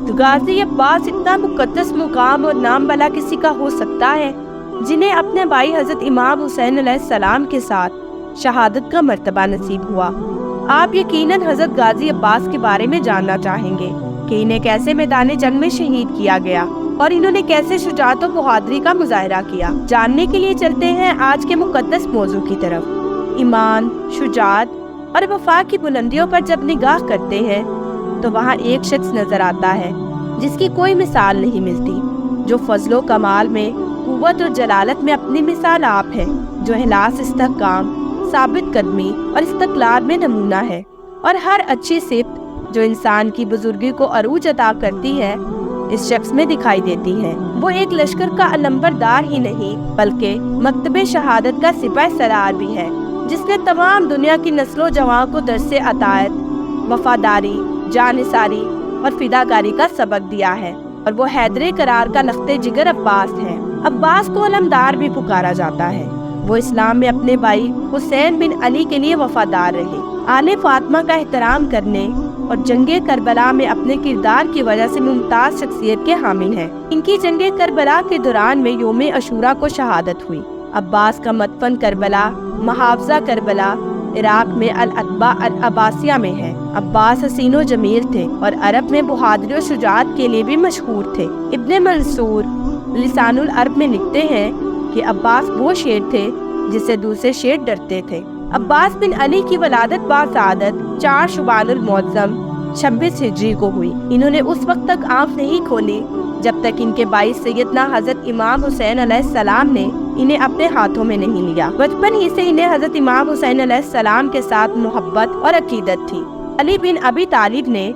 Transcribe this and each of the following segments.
غازی عباس اتنا مقدس مقام اور نام بلا کسی کا ہو سکتا ہے جنہیں اپنے بھائی حضرت امام حسین علیہ السلام کے ساتھ شہادت کا مرتبہ نصیب ہوا۔ آپ یقیناً حضرت غازی عباس کے بارے میں جاننا چاہیں گے کہ انہیں کیسے میدان جنگ میں شہید کیا گیا اور انہوں نے کیسے شجاعت و بہادری کا مظاہرہ کیا۔ جاننے کے لیے چلتے ہیں آج کے مقدس موضوع کی طرف۔ ایمان، شجاعت اور وفا کی بلندیوں پر جب نگاہ کرتے ہیں تو وہاں ایک شخص نظر آتا ہے جس کی کوئی مثال نہیں ملتی، جو فضل و کمال میں، قوت اور جلالت میں اپنی مثال آپ ہے، جو اخلاص، استحکام، ثابت قدمی اور استقلال میں نمونہ ہے، اور ہر اچھی صفت جو انسان کی بزرگی کو عروج عطا کرتی ہے اس شخص میں دکھائی دیتی ہے۔ وہ ایک لشکر کا علمبردار ہی نہیں بلکہ مکتب شہادت کا سپاہ سالار بھی ہے، جس نے تمام دنیا کی نسل و جوان کو درس اطاعت، وفاداری، جانثاری اور فداکاری کا سبق دیا ہے، اور وہ حیدر کرار کا لخت جگر عباس ہے۔ عباس کو علمدار بھی پکارا جاتا ہے۔ وہ اسلام میں اپنے بھائی حسین بن علی کے لیے وفادار رہے، آل فاطمہ کا احترام کرنے اور جنگ کربلا میں اپنے کردار کی وجہ سے ممتاز شخصیت کے حامل ہیں۔ ان کی جنگ کربلا کے دوران میں یوم عاشوراء کو شہادت ہوئی۔ عباس کا مدفن کربلا، محافظہ کربلا، عراق میں العتبہ العباسیہ میں ہے۔ عباس حسین و جمیل تھے اور عرب میں بہادری و شجاعت کے لیے بھی مشہور تھے۔ ابن منصور لسان العرب میں لکھتے ہیں کہ عباس وہ شیر تھے جس سے دوسرے شیر ڈرتے تھے۔ عباس بن علی کی ولادت باسعادت 4 شعبان المعظم 26 ہجری کو ہوئی۔ انہوں نے اس وقت تک آنکھ نہیں کھولی جب تک ان کے بھائی سیدنا حضرت امام حسین علیہ السلام نے انہیں اپنے ہاتھوں میں نہیں لیا۔ بچپن ہی سے انہیں حضرت امام حسین علیہ السلام کے ساتھ محبت اور عقیدت تھی۔ علی بن ابی طالب نے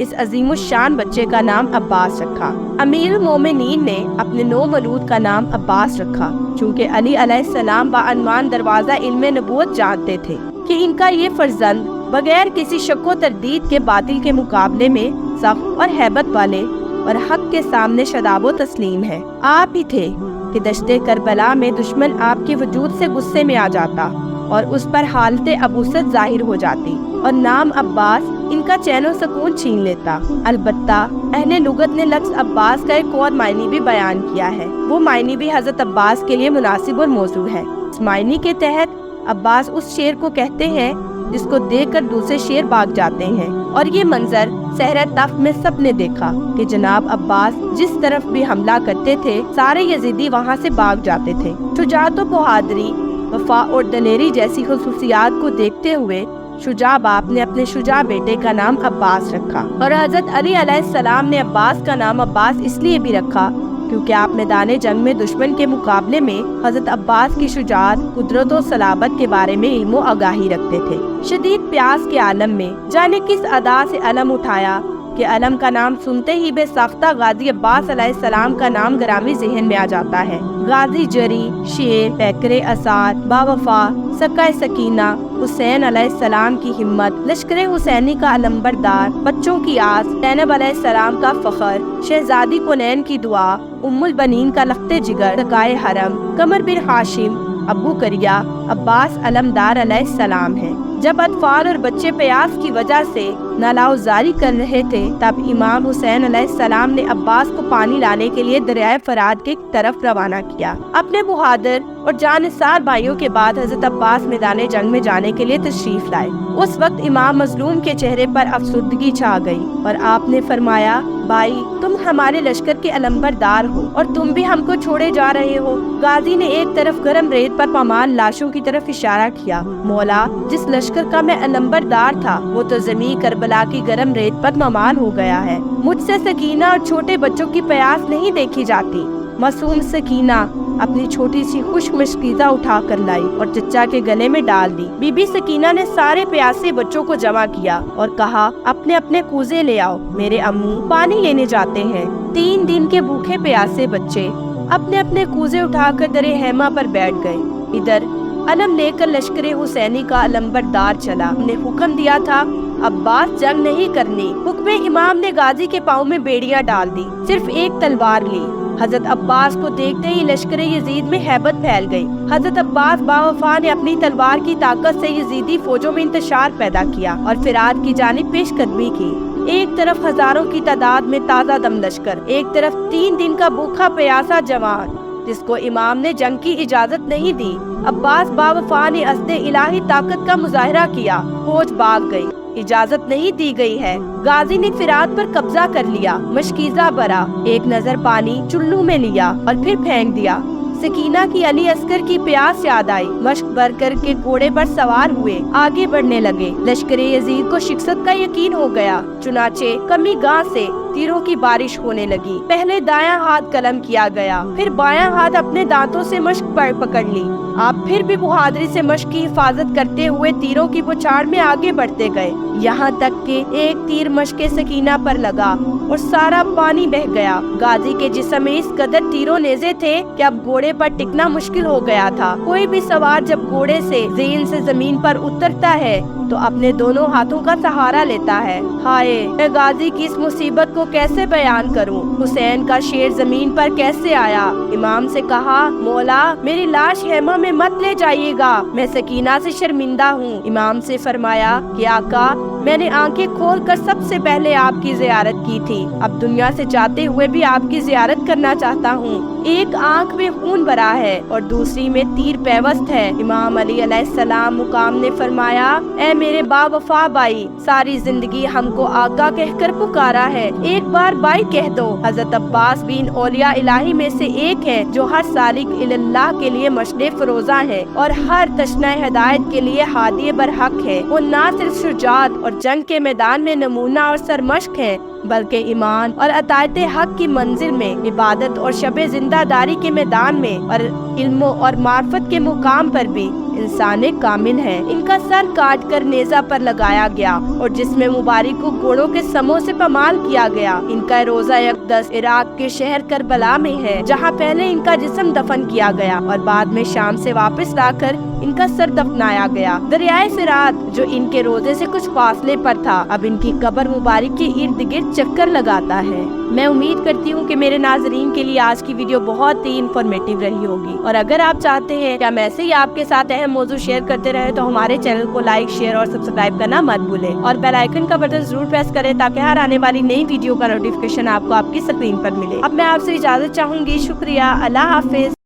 اس عظیم الشان بچے کا نام عباس رکھا۔ امیر المومنین نے اپنے نومولود کا نام عباس رکھا، چونکہ علی علیہ السلام بعنوان دروازہ علم نبوت جانتے تھے کہ ان کا یہ فرزند بغیر کسی شک و تردید کے باطل کے مقابلے میں سخت اور ہیبت والے اور حق کے سامنے شداب و تسلیم ہے۔ آپ ہی تھے کہ دشت کربلا میں دشمن آپ کے وجود سے غصے میں آ جاتا اور اس پر حالت ابوست ظاہر ہو جاتی، اور نام عباس ان کا چین و سکون چھین لیتا۔ البتہ اہل لغت نے لفظ عباس کا ایک اور معنی بھی بیان کیا ہے۔ وہ معنی بھی حضرت عباس کے لیے مناسب اور موزوں ہے۔ اس معنی کے تحت عباس اس شیر کو کہتے ہیں جس کو دیکھ کر دوسرے شیر بھاگ جاتے ہیں، اور یہ منظر صحرا طف میں سب نے دیکھا کہ جناب عباس جس طرف بھی حملہ کرتے تھے سارے یزیدی وہاں سے بھاگ جاتے تھے۔ شجاعت و بہادری، وفا اور دلیری جیسی خصوصیات کو دیکھتے ہوئے شجاع باپ نے اپنے شجاع بیٹے کا نام عباس رکھا، اور حضرت علی علیہ السلام نے عباس کا نام عباس اس لیے بھی رکھا کیونکہ آپ میدان جنگ میں دشمن کے مقابلے میں حضرت عباس کی شجاعت، قدرت و صلابت کے بارے میں علم و آگاہی رکھتے تھے۔ شدید پیاس کے عالم میں جانے کس ادا سے علم اٹھایا کہ علم کا نام سنتے ہی بے ساختہ غازی عباس علیہ السلام کا نام گرامی ذہن میں آ جاتا ہے۔ غازی جری، شیر، پیکر اساد، باوفا، سکہ سکینہ، حسین علیہ السلام کی ہمت، لشکر حسینی کا علمبردار، بچوں کی آس، زینب علیہ السلام کا فخر، شہزادی کونین کی دعا، ام البنین کا لخت جگر، سقائے حرم، قمر بن ہاشم، ابو کریا، عباس علمدار علیہ السلام ہیں۔ جب اطفال اور بچے پیاس کی وجہ سے نالاؤزاری کر رہے تھے تب امام حسین علیہ السلام نے عباس کو پانی لانے کے لیے دریائے فرات کی طرف روانہ کیا۔ اپنے بہادر اور جانثار بھائیوں کے بعد حضرت عباس میدان جنگ میں جانے کے لیے تشریف لائے۔ اس وقت امام مظلوم کے چہرے پر افسردگی چھا گئی اور آپ نے فرمایا، بھائی تم ہمارے لشکر کے علمبردار ہو اور تم بھی ہم کو چھوڑے جا رہے ہو۔ غازی نے ایک طرف گرم ریت پر پامال لاشوں کی طرف اشارہ کیا۔ مولا، جس لشکر کا میں علمبردار تھا وہ تو زمین کربلا کی گرم ریت پر ممال ہو گیا ہے۔ مجھ سے سکینہ اور چھوٹے بچوں کی پیاس نہیں دیکھی جاتی۔ معصوم سکینہ اپنی چھوٹی سی خشک مشکیزہ اٹھا کر لائی اور چچا کے گلے میں ڈال دی۔ بی بی سکینہ نے سارے پیاسے بچوں کو جمع کیا اور کہا، اپنے اپنے کوزے لے آؤ، میرے امو پانی لینے جاتے ہیں۔ 3 دن کے بھوکے پیاسے بچے اپنے اپنے کوزے اٹھا کر درے خیمہ پر بیٹھ گئے۔ ادھر علم لے کر لشکر حسینی کا علمبردار چلا۔ نے حکم دیا تھا عباس جنگ نہیں کرنی۔ حکم امام نے غازی کے پاؤں میں بیڑیاں ڈال دی، صرف ایک تلوار لی۔ حضرت عباس کو دیکھتے ہی لشکر یزید میں ہیبت پھیل گئی۔ حضرت عباس باوفا نے اپنی تلوار کی طاقت سے یزیدی فوجوں میں انتشار پیدا کیا اور فرات کی جانب پیش قدمی کی۔ ایک طرف ہزاروں کی تعداد میں تازہ دم لشکر، ایک طرف 3 دن کا بھوکا پیاسا جوان جس کو امام نے جنگ کی اجازت نہیں دی۔ عباس باوفا نے اسد الہی طاقت کا مظاہرہ کیا، فوج بھاگ گئی، اجازت نہیں دی گئی ہے۔ غازی نے فرات پر قبضہ کر لیا، مشکیزہ برا، ایک نظر پانی چلو میں لیا اور پھر پھینک دیا۔ سکینہ کی علی عسکر کی پیاس یاد آئی، مشق بھر کر کے گھوڑے پر سوار ہوئے، آگے بڑھنے لگے۔ لشکر یزید کو شکست کا یقین ہو گیا، چنانچہ کمی گاہ سے تیروں کی بارش ہونے لگی۔ پہلے دایاں ہاتھ قلم کیا گیا، پھر بایاں ہاتھ اپنے دانتوں سے مشق پر پکڑ لی۔ آپ پھر بھی بہادری سے مشق کی حفاظت کرتے ہوئے تیروں کی بچھاڑ میں آگے بڑھتے گئے، یہاں تک کہ ایک تیر مشق سکینہ پر لگا اور سارا پانی بہہ گیا۔ غازی کے جسم میں اس قدر تیروں نیزے تھے کہ اب گھوڑے پر ٹکنا مشکل ہو گیا تھا۔ کوئی بھی سوار جب گھوڑے سے زین سے زمین پر اترتا ہے تو اپنے دونوں ہاتھوں کا سہارا لیتا ہے۔ ہائے، میں غازی کی اس مصیبت کو کیسے بیان کروں؟ حسین کا شیر زمین پر کیسے آیا؟ امام سے کہا، مولا میری لاش خیمہ میں مت لے جائیے گا، میں سکینہ سے شرمندہ ہوں۔ امام سے فرمایا کہ آقا، میں نے آنکھیں کھول کر سب سے پہلے آپ کی زیارت کی تھی، اب دنیا سے جاتے ہوئے بھی آپ کی زیارت کرنا چاہتا ہوں۔ ایک آنکھ میں خون بھرا ہے اور دوسری میں تیر پیوست ہے۔ امام علی علیہ السلام مقام نے فرمایا، اے میرے با وفا بھائی، ساری زندگی ہم کو آقا کہہ کر پکارا ہے، ایک بار بھائی کہہ دو۔ حضرت عباس بن اولیاء الہی میں سے ایک ہے جو ہر سالک اللہ کے لیے مشعل فروزہ ہے اور ہر تشنہ ہدایت کے لیے ہادی برحق ہے۔ وہ نہ صرف شجاعت اور جنگ کے میدان میں نمونہ اور سرمشق ہے، بلکہ ایمان اور اطاعت حق کی منزل میں، عبادت اور شب زندہ داری کے میدان میں اور علم اور معرفت کے مقام پر بھی انسان کامل ہے۔ ان کا سر کاٹ کر نیزہ پر لگایا گیا اور جسم مبارک کو گھوڑوں کے سموں سے پامال کیا گیا۔ ان کا روضہ اقدس عراق کے شہر کربلا میں ہے، جہاں پہلے ان کا جسم دفن کیا گیا اور بعد میں شام سے واپس لا کر ان کا سر دفنایا گیا۔ دریائے فرات جو ان کے روضے سے کچھ فاصلے پر تھا، اب ان کی قبر مبارک کے ارد گرد چکر لگاتا ہے۔ میں امید کرتی ہوں کہ میرے ناظرین کے لیے آج کی ویڈیو بہت ہی انفارمیٹیو رہی ہوگی، اور اگر آپ چاہتے ہیں کہ ہم ایسے ہی آپ کے ساتھ اہم موضوع شیئر کرتے رہیں تو ہمارے چینل کو لائک، شیئر اور سبسکرائب کرنا مت بھولیں، اور بیل آئیکن کا بٹن ضرور پریس کریں تاکہ ہر آنے والی نئی ویڈیو کا نوٹیفیکیشن آپ کو آپ کی اسکرین پر ملے۔ اب میں آپ سے اجازت چاہوں گی، شکریہ، اللہ حافظ۔